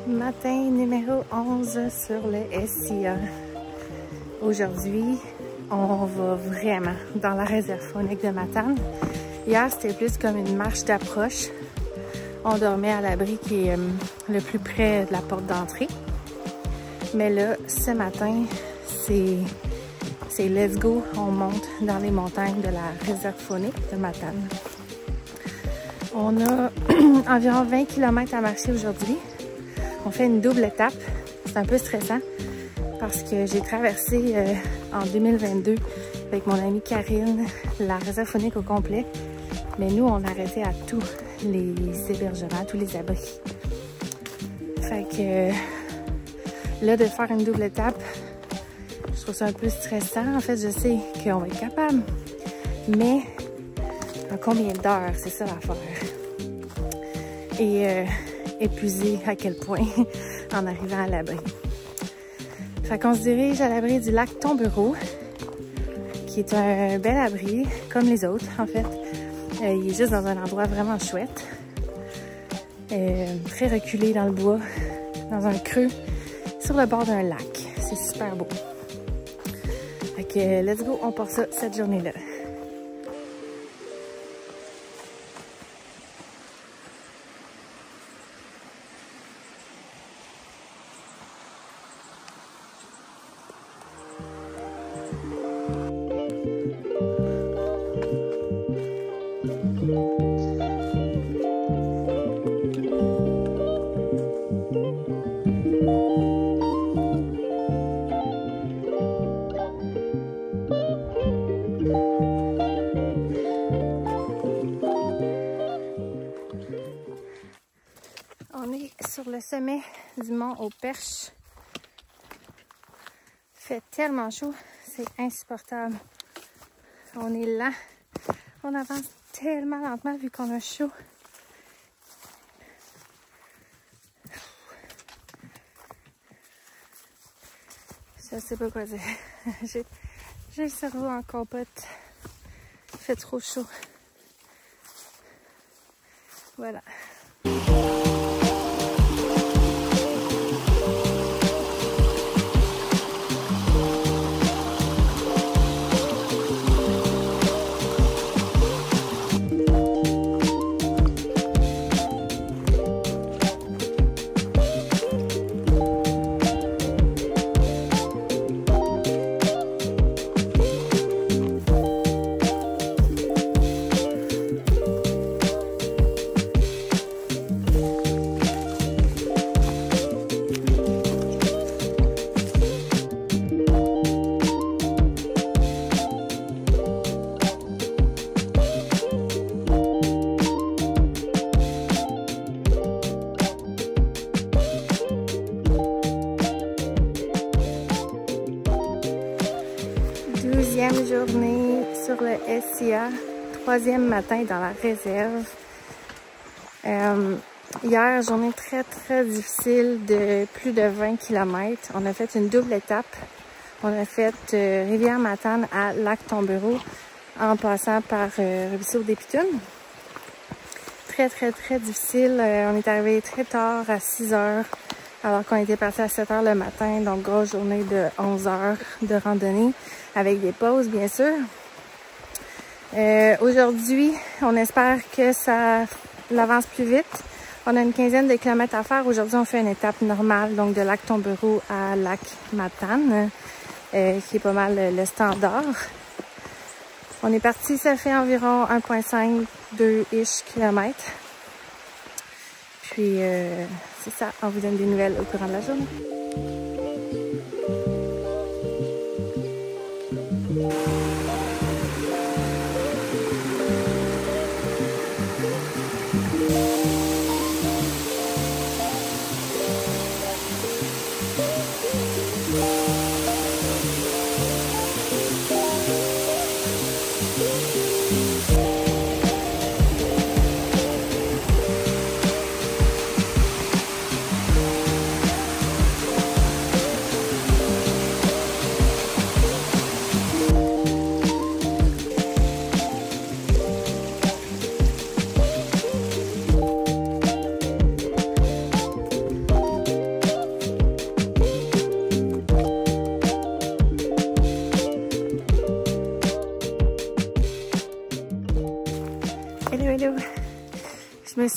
Matin numéro 11 sur le SIA. Aujourd'hui, on va vraiment dans la réserve faunique de Matane. Hier, c'était plus comme une marche d'approche. On dormait à l'abri qui est le plus près de la porte d'entrée. Mais là, ce matin, c'est let's go, on monte dans les montagnes de la réserve faunique de Matane. On a environ 20 km à marcher aujourd'hui. On fait une double étape. C'est un peu stressant parce que j'ai traversé en 2022 avec mon amie Karine la réserve faunique au complet. Mais nous, on arrêtait à tous les hébergements, tous les abris. Fait que là, de faire une double étape, je trouve ça un peu stressant. En fait, je sais qu'on va être capable, mais en combien d'heures, c'est ça l'affaire. Et épuisé à quel point en arrivant à l'abri. Fait qu'on se dirige à l'abri du lac Tombereau, qui est un bel abri, comme les autres en fait. Il est juste dans un endroit vraiment chouette. Très reculé dans le bois, dans un creux, sur le bord d'un lac. C'est super beau. Fait que let's go, on part ça cette journée-là. On est sur le sommet du mont aux Perches. Il fait tellement chaud, c'est insupportable. On est lent. On avance tellement lentement vu qu'on a chaud. Je sais pas quoi dire. J'ai le cerveau en compote. Il fait trop chaud. Voilà. Deuxième journée sur le SIA, troisième matin dans la réserve. Hier, journée très difficile de plus de 20 km. On a fait une double étape. On a fait Rivière-Matane à Lac-Tombereau en passant par Ruisseau des Pitounes. Très difficile. On est arrivé très tard à 6 heures alors qu'on était parti à 7 heures le matin. Donc, grosse journée de 11 heures de randonnée avec des pauses, bien sûr. Aujourd'hui, on espère que ça avance plus vite. On a une quinzaine de kilomètres à faire. Aujourd'hui, on fait une étape normale, donc de Lac Tombereau à Lac Matane, qui est pas mal le standard. On est parti, ça fait environ 1,5-2 km. Puis, c'est ça, on vous donne des nouvelles au courant de la journée.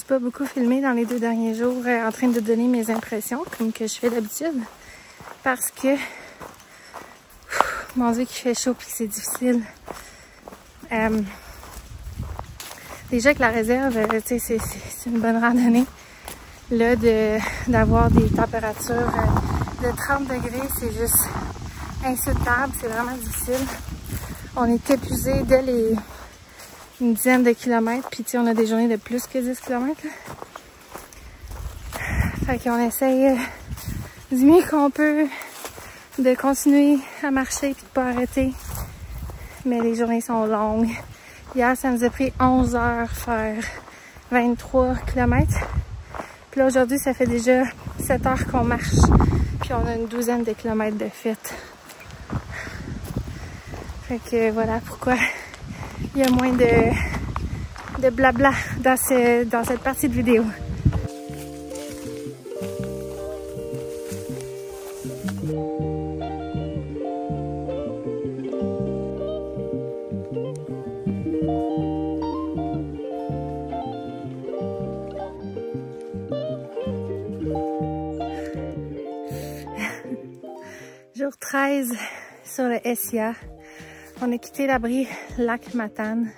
pas beaucoup filmé dans les 2 derniers jours en train de donner mes impressions, comme que je fais d'habitude. Parce que, mon Dieu, qu'il fait chaud puis que c'est difficile. Déjà que la réserve, tu sais, c'est une bonne randonnée. Là, d'avoir des températures de 30 degrés, c'est juste insoutenable, c'est vraiment difficile. On est épuisé dès une dizaine de kilomètres, puis tu sais, on a des journées de plus que 10 kilomètres. Fait qu'on essaye du mieux qu'on peut de continuer à marcher puis de pas arrêter. Mais les journées sont longues. Hier, ça nous a pris 11 heures faire 23 km. Puis là, aujourd'hui, ça fait déjà 7 heures qu'on marche. Puis on a une douzaine de kilomètres de fête. Fait que voilà pourquoi il y a moins de blabla dans cette partie de vidéo. Jour 13 sur le SIA. On a quitté l'abri Lac Matane.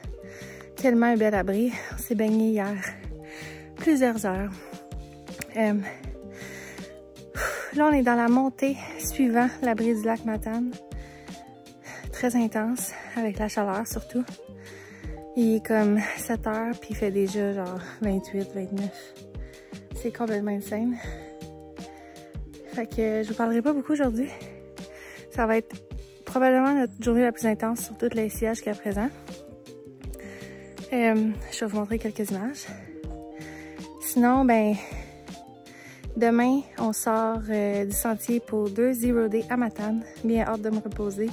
Tellement un bel abri. On s'est baigné hier plusieurs heures. Là, on est dans la montée suivant l'abri du Lac Matane. Très intense, avec la chaleur surtout. Il est comme 7 heures, puis il fait déjà genre 28, 29. C'est complètement insane. Fait que je vous parlerai pas beaucoup aujourd'hui. Ça va être probablement notre journée la plus intense sur toute la SIA jusqu'à présent. Je vais vous montrer quelques images. Sinon, ben, demain, on sort du sentier pour 2 Zero Day à Matane. Bien hâte de me reposer.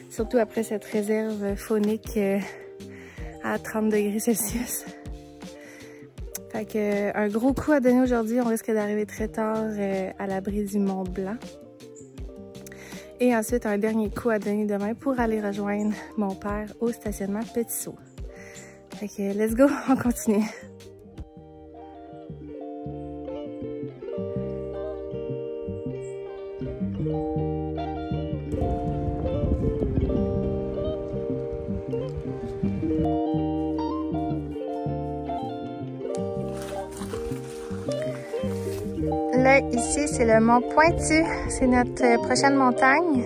Surtout après cette réserve faunique à 30 degrés Celsius. Fait que, un gros coup à donner aujourd'hui. On risque d'arriver très tard à l'abri du Mont Blanc. Et ensuite, un dernier coup à donner demain pour aller rejoindre mon père au stationnement Petit Saut. Fait que, let's go, on continue. Là, ici, c'est le mont Pointu. C'est notre prochaine montagne.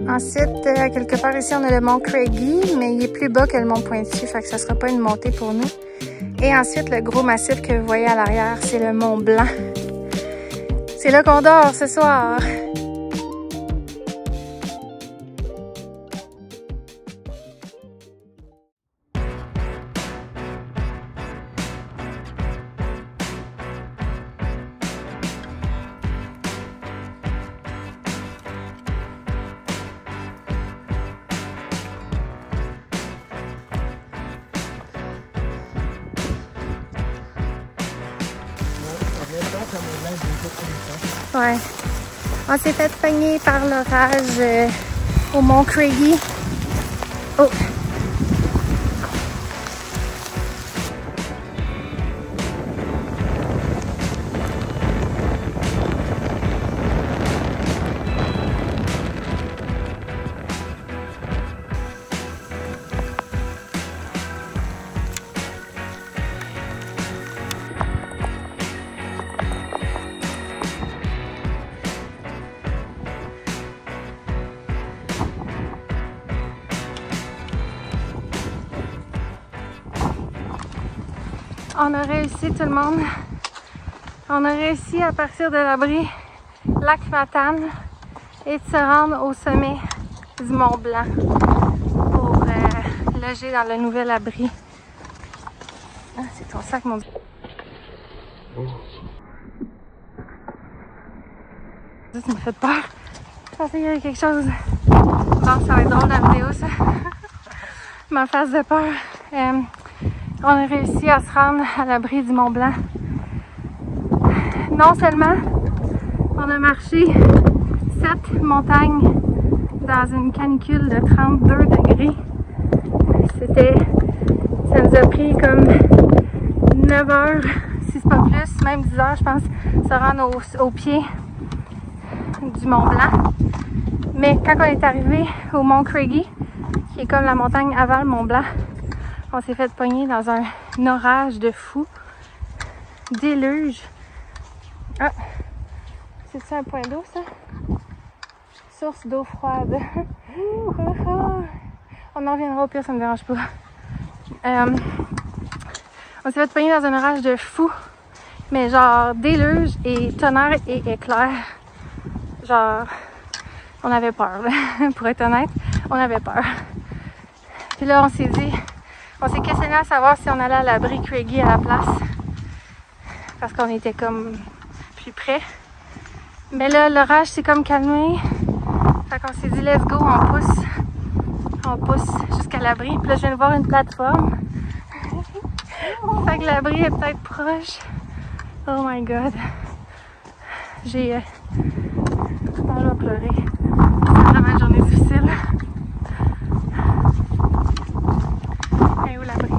Ensuite, quelque part ici, on a le mont Craigie, mais il est plus bas que le mont Pointu, fait que ça sera pas une montée pour nous. Et ensuite, le gros massif que vous voyez à l'arrière, c'est le Mont Blanc. C'est là qu'on dort ce soir. Ouais. On s'est fait pogner par l'orage au mont Craigie. Oh! On a réussi tout le monde. On a réussi à partir de l'abri Lac Matane et de se rendre au sommet du Mont Blanc pour loger dans le nouvel abri. Ah, c'est ton sac, mon Dieu. Ça me fait peur. Je pensais qu'il y avait quelque chose. Bon, ça va être drôle la vidéo, ça. Ma face de peur. On a réussi à se rendre à l'abri du Mont Blanc. Non seulement on a marché 7 montagnes dans une canicule de 32 degrés, ça nous a pris comme 9 9 heures, si c'est pas plus, même 10 heures, je pense, se rendre au pied du Mont Blanc. Mais quand on est arrivé au Mont Craigie, qui est comme la montagne avant le Mont Blanc, on s'est fait pogner dans un orage de fou. Déluge. Ah! C'est-tu un point d'eau, ça? Source d'eau froide. On en reviendra au pire, ça me dérange pas. On s'est fait pogner dans un orage de fou. Mais genre déluge et tonnerre et éclair. Genre, on avait peur, là. Pour être honnête, on avait peur. Puis là, on s'est questionné à savoir si on allait à l'abri Craigie à la place. Parce qu'on était comme plus près. Mais là, l'orage s'est comme calmé. Fait qu'on s'est dit, let's go, on pousse jusqu'à l'abri. Puis là, je viens de voir une plateforme. Fait que l'abri est peut-être proche. Oh my god. J'ai... je vais pleurer. C'est vraiment une journée difficile. Et où l'abri?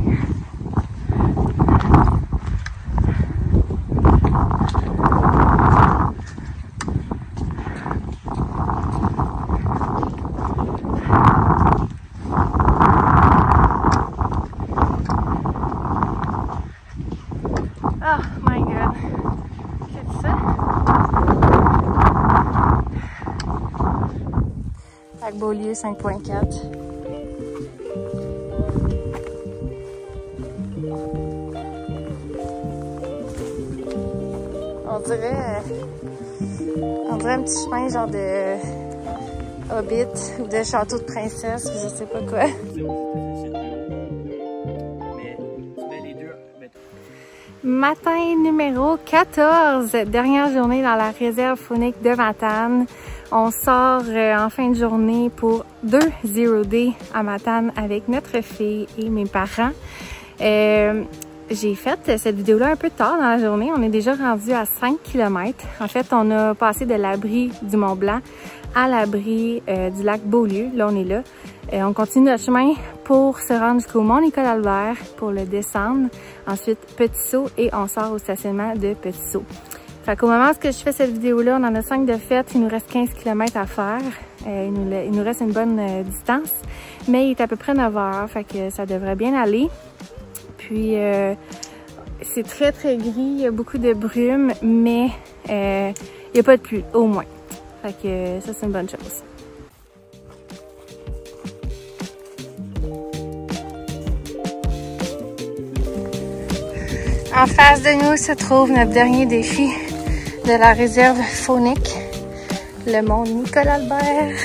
Oh my god. C'est ça? Lac Beaulieu 5.4. On dirait un petit chemin genre de Hobbit ou de château de princesse ou je sais pas quoi. Matin numéro 14, dernière journée dans la réserve faunique de Matane. On sort en fin de journée pour 2 Zero Day à Matane avec notre fille et mes parents. J'ai fait cette vidéo-là un peu tard dans la journée. On est déjà rendu à 5 km. En fait, on a passé de l'abri du Mont Blanc à l'abri du lac Beaulieu. Là, on est là. On continue notre chemin pour se rendre jusqu'au Mont Nicolas-Albert pour le descendre. Ensuite, Petit-Saut et on sort au stationnement de Petit-Saut. Fait qu'au moment où je fais cette vidéo-là, on en a 5 de fait. Il nous reste 15 km à faire. Il nous reste une bonne distance. Mais il est à peu près 9 heures. Fait que ça devrait bien aller. Puis, c'est très très gris. Il y a beaucoup de brume. Mais il n'y a pas de pluie, au moins. Fait que ça, c'est une bonne chose. En face de nous se trouve notre dernier défi de la réserve faunique, le Mont Nicolas-Albert.